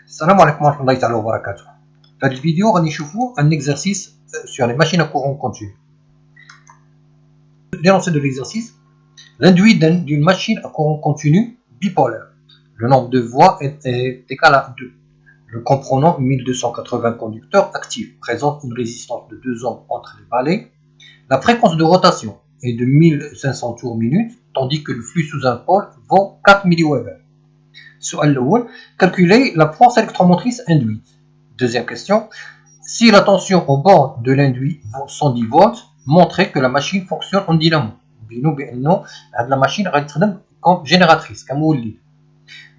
Salam alaikum wa rahmatullahi wa barakatuh. Dans cette vidéo, on va voir un exercice sur les machines à courant continu. L'énoncé de l'exercice: l'induit d'une machine à courant continu bipolaire. Le nombre de voies est égal à 2. Le comprenant 1280 conducteurs actifs présente une résistance de 2 ohms entre les balais. La fréquence de rotation est de 1500 tours minute, tandis que le flux sous un pôle vaut 4 mW. Calculer la force électromotrice induite. Deuxième question: si la tension au bord de l'induit vaut 110 volts, montrez que la machine fonctionne en dynamo. La machine comme génératrice.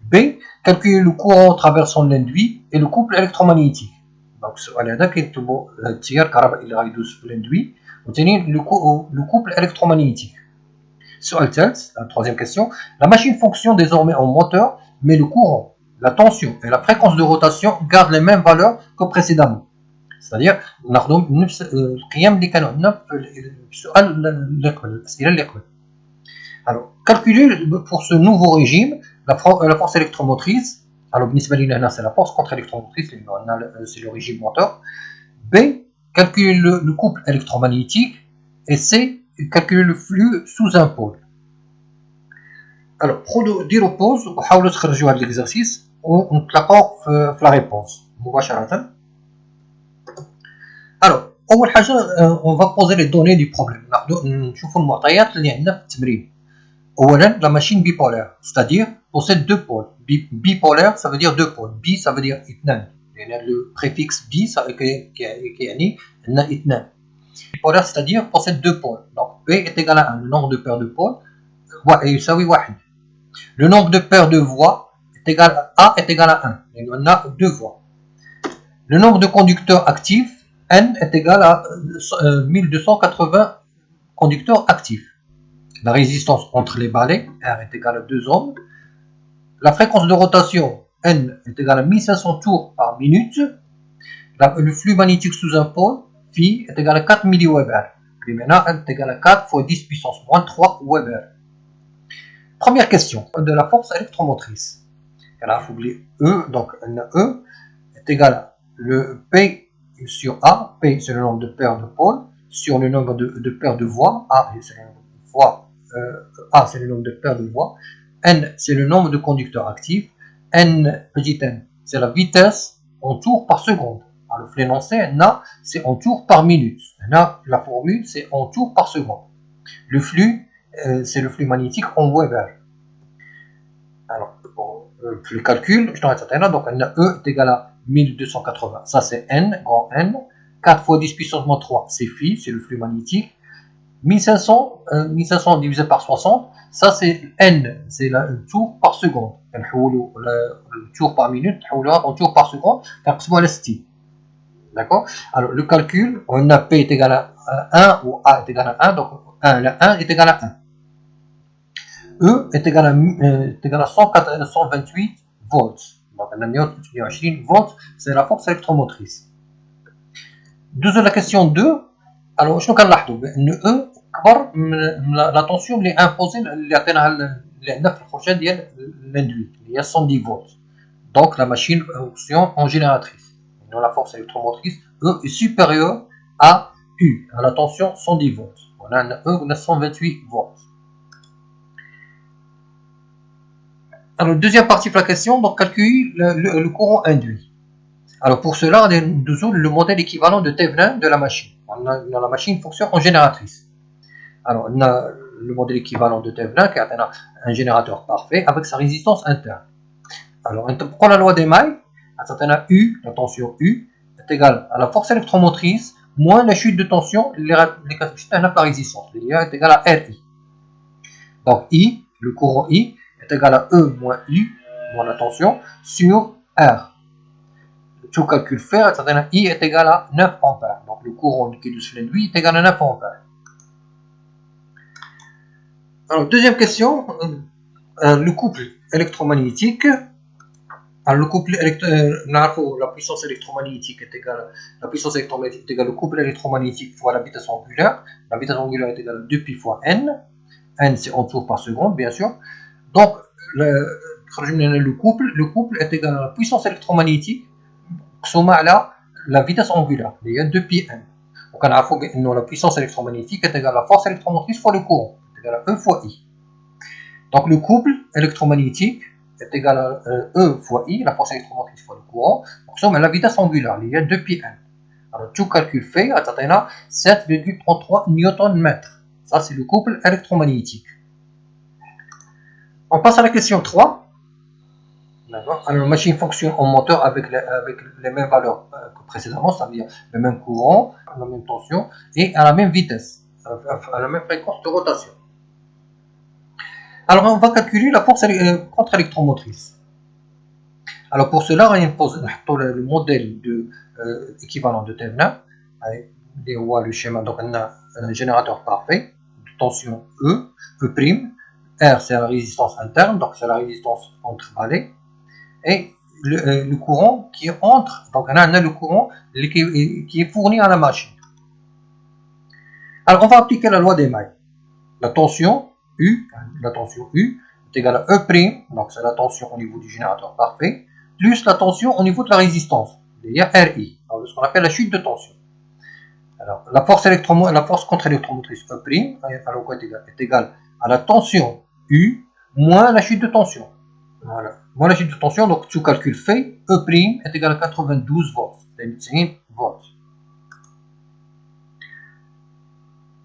B. Calculer le courant traversant l'induit et le couple électromagnétique. Donc, l'induit le couple électromagnétique. La troisième question: la machine fonctionne désormais en moteur, mais le courant, la tension et la fréquence de rotation gardent les mêmes valeurs que précédemment. C'est-à-dire, alors, calculer pour ce nouveau régime la force électromotrice. Alors, c'est la force contre-électromotrice, c'est le régime moteur. B. Calculer le couple électromagnétique. Et C. Calculer le flux sous un pôle. Alors, ديروا pause وحاولوا تخرجوا هذا l'exercice ونتلاقاو في la réponse مباشرة. Alors, أول حاجة on va poser les données du problème. نشوفوا المعطيات اللي عندنا في التمرين. أولا, la machine bipolaire, c'est-à-dire possède deux pôles. Bipolaire, ça veut dire deux pôles. Bi, ça veut dire اثنان. يعني le préfixe bi, ça يعني عندنا اثنان. Bipolaire, c'est-à-dire possède deux pôles. Donc, B est égal à 1. Le nombre de paires de pôles يساوي 1. Le nombre de paires de voies est égal à A est égal à 1. Et on a deux voies. Le nombre de conducteurs actifs, N, est égal à 1280 conducteurs actifs. La résistance entre les balais, R, est égale à 2 ohms. La fréquence de rotation, N, est égale à 1500 tours par minute. Le flux magnétique sous un pôle, phi, est égal à 4 mW. Et maintenant, N est égal à 4 fois 10 puissance moins 3 Weber. Première question de la force électromotrice. Alors, il faut oublier E, donc E est égal à le P sur A. P, c'est le nombre de paires de pôles, sur le nombre de paires de voies. A, c'est le nombre de voies. A, c'est le nombre de paires de voies. N, c'est le nombre de conducteurs actifs. N, petit n, c'est la vitesse en tours par seconde. Alors, l'énoncé, N, c'est en tours par minute. Là, la formule, c'est en tours par seconde. Le flux, c'est le flux magnétique en Weber. Alors, pour le calcul, je t'en ai donc E est égal à 1280. Ça, c'est N, grand N. 4 fois 10 puissance moins 3, c'est phi, c'est le flux magnétique. 1500 divisé par 60, ça, c'est N, c'est le tour par seconde. Le tour par minute, en tour par seconde, d'accord? Alors, le calcul, on a P est égal à 1 ou A est égal à 1, donc 1 est égal à 1. E est égal à 128 volts. Donc, on a 128 volts, c'est la force électromotrice. La question 2. Alors, je vais E, la tension est imposée, l'induit, il y a 110 volts. Donc, la machine fonctionne en génératrice. La force électromotrice, E, est supérieure à U, à la tension 110 volts. On a E, on a 128 volts. Alors, deuxième partie de la question, donc calculer le courant induit. Alors, pour cela, on a le modèle équivalent de Thevenin de la machine. La machine fonctionne en génératrice. Alors, on a le modèle équivalent de Thevenin qui a un générateur parfait avec sa résistance interne. Alors, on prend la loi des mailles, U, la tension U, est égale à la force électromotrice moins la chute de tension, les capacités par résistance. L'IA est égal à RI. Donc, I, le courant I, est égal à E moins U, moins la tension, sur R. Tout calcul fait, I est égal à 9 ampères. Donc, le courant qui est sur l'induit est égal à 9 ampères. Alors, deuxième question, le couple électromagnétique. Alors, le couple la puissance électromagnétique est égale au couple électromagnétique fois la vitesse angulaire. La vitesse angulaire est égale à 2 pi fois n. N, c'est en tours par seconde, bien sûr. Donc, le couple est égal à la puissance électromagnétique مقسومة على la vitesse angulaire اللي هي 2πn. وكنعرفوا بأنه la puissance électromagnétique est égale à la force électromotrice fois le courant est égal à E fois I. Donc le couple électromagnétique est égal à E fois I, la force électromotrice fois le courant, مقسوم على la vitesse angulaire اللي هي 2πn. Alors tout calcul fait غتعطينا 7,33 Nm. Ça c'est le couple électromagnétique. On passe à la question 3. D'accord. Alors, la machine fonctionne en moteur avec les mêmes valeurs que précédemment, c'est-à-dire le même courant, la même tension et à la même vitesse, à la même fréquence de rotation. Alors, on va calculer la force contre-électromotrice. Alors, pour cela, on impose le modèle équivalent de Thevenin, le schéma, donc on a un générateur parfait de tension E, E', R c'est la résistance interne, donc c'est la résistance entre vallées. Et le courant qui entre, donc on a le courant qui est fourni à la machine. Alors on va appliquer la loi des mailles. La tension U est égale à E', donc c'est la tension au niveau du générateur parfait, plus la tension au niveau de la résistance, c'est-à-dire RI, donc ce qu'on appelle la chute de tension. Alors la force contre-électromotrice E' est égale à la tension U moins la chute de tension. Voilà. Moi, la chute de tension, donc tout calcul fait, E' est égal à 92 volts. C'est volts.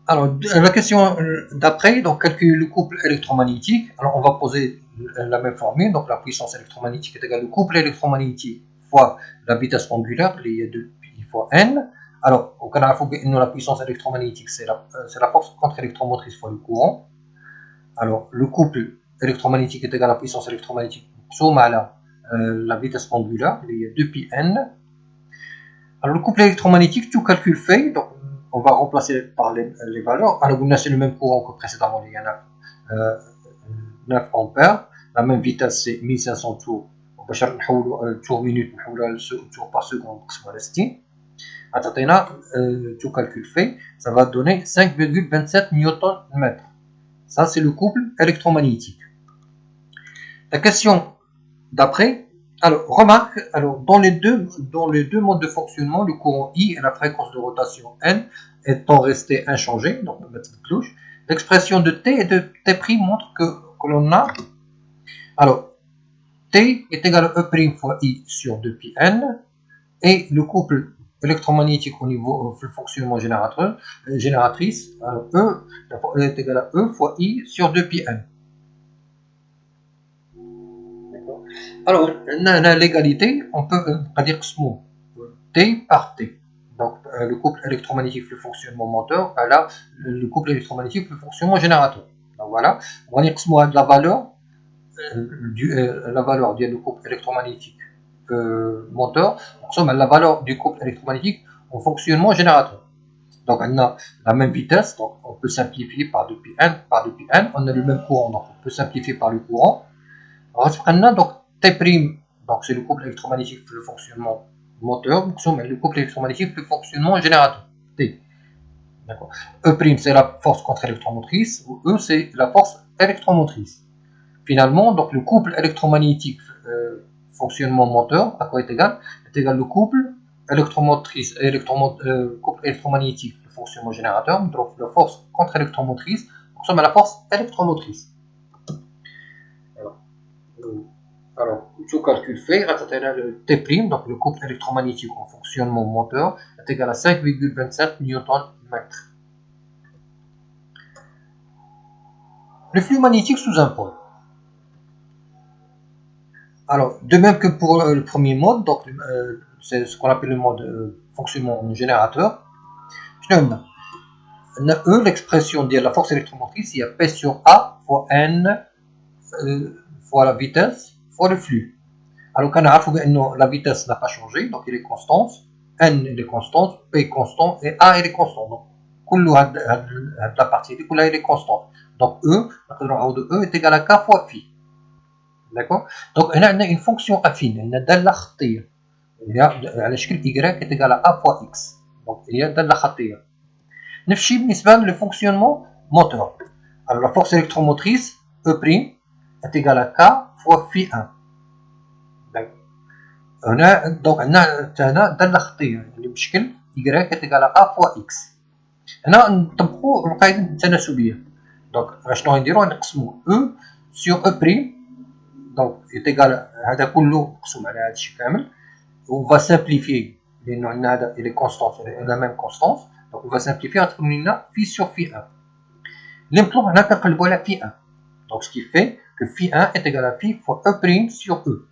Alors, la question d'après, donc calculer le couple électromagnétique. Alors, on va poser la même formule. Donc, la puissance électromagnétique est égale au couple électromagnétique fois la vitesse angulaire, il y a 2π fois n. Alors, au Canada, la puissance électromagnétique, c'est la force contre-électromotrice fois le courant. Alors, le couple électromagnétique est égal à la puissance électromagnétique مقسوم على la vitesse angulaire اللي هي 2πn. Alors le couple électromagnétique, tout calcul fait, donc on va remplacer par les valeurs. Alors c'est le même courant que précédemment, il y en a 9 ampères, la même vitesse c'est 1500 tours. باش نحولوا tour minute نحولوها tour par seconde نقسموها على 60. عطينا tout calcul fait, ça va donner 5,27 Nm. Ça c'est le couple électromagnétique. La question d'après, alors remarque, alors dans les deux modes de fonctionnement, le courant I et la fréquence de rotation N étant restés inchangés, donc on va mettre une cloche, l'expression de T et de T' montre que l'on a, alors T est égal à E' fois I sur 2πn et le couple électromagnétique au niveau du fonctionnement génératrice, alors E est égal à E fois I sur 2πn. Alors, l'égalité, on peut dire que T par T. Donc, le couple électromagnétique, le fonctionnement moteur, là, le couple électromagnétique, le fonctionnement générateur. Donc, voilà, on va dire que la valeur du couple électromagnétique moteur, la valeur du couple électromagnétique en fonctionnement générateur. Donc, on a la même vitesse, donc on peut simplifier par 2πn, on a le même courant, donc on peut simplifier par le courant. Alors, donc, T', donc c'est le couple électromagnétique pour le fonctionnement moteur, le couple électromagnétique pour le fonctionnement générateur. T. D'accord. E' c'est la force contre-électromotrice, ou E c'est la force électromotrice. Finalement, donc le couple électromagnétique fonctionnement moteur, à quoi est égal? Est égal au couple couple électromagnétique le fonctionnement générateur, donc la force contre-électromotrice, à la force électromotrice. Alors, tout calcul fait, le T', donc le couple électromagnétique en fonctionnement moteur, est égal à 5,27 Nm. Le flux magnétique sous un pôle. Alors, de même que pour le premier mode, donc c'est ce qu'on appelle le mode fonctionnement générateur. On a E, l'expression de la force électromotrice, il y a P sur A fois N fois la vitesse fois le flux. Alors, quand on a la vitesse n'a pas changé, donc elle est constante, N elle est constante, P est constant et A elle est constante. Donc, la partie elle est constante. Donc, E est égal à K fois phi. D'accord. Donc, on a une fonction affine, on a دالة خطية. على شكل Y est égal à A fois X. Donc, il y a دالة خطية. نفس الشيء بالنسبة le fonctionnement moteur. Alors, la force électromotrice E' est égal à K fois phi 1. هنا دونك عندنا درنا خطيه يعني بشكل y est égal à a fois x. هنا نطبقوا القاعده التناسبيه. دونك شنو غنديرو نقسمو e sur e prime دونك est égal هذا كله مقسوم على هذا الشيء كامل. on va simplifier لانه عندنا هذا il est constante la même constante donc on va simplifier غتكون لنا phi sur phi 1 اللي مطلوب هنا كنقلبوا على phi 1 donc ce qui fait que phi 1 est égal à phi fois e prime sur e.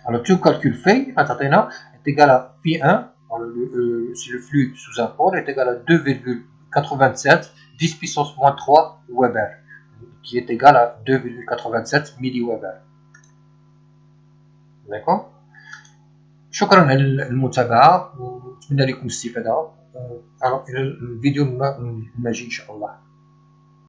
alors tu calcules phi غتعطينا est égal à phi 1 si le flux sous un pôle est égal à 2,87 10 puissance moins 3 Weber qui est égal à 2,87 milliweber. D'accord. شكرا على المتابعة ونتمنى لكم الاستفادة. إلى الفيديو المجيد إن شاء الله.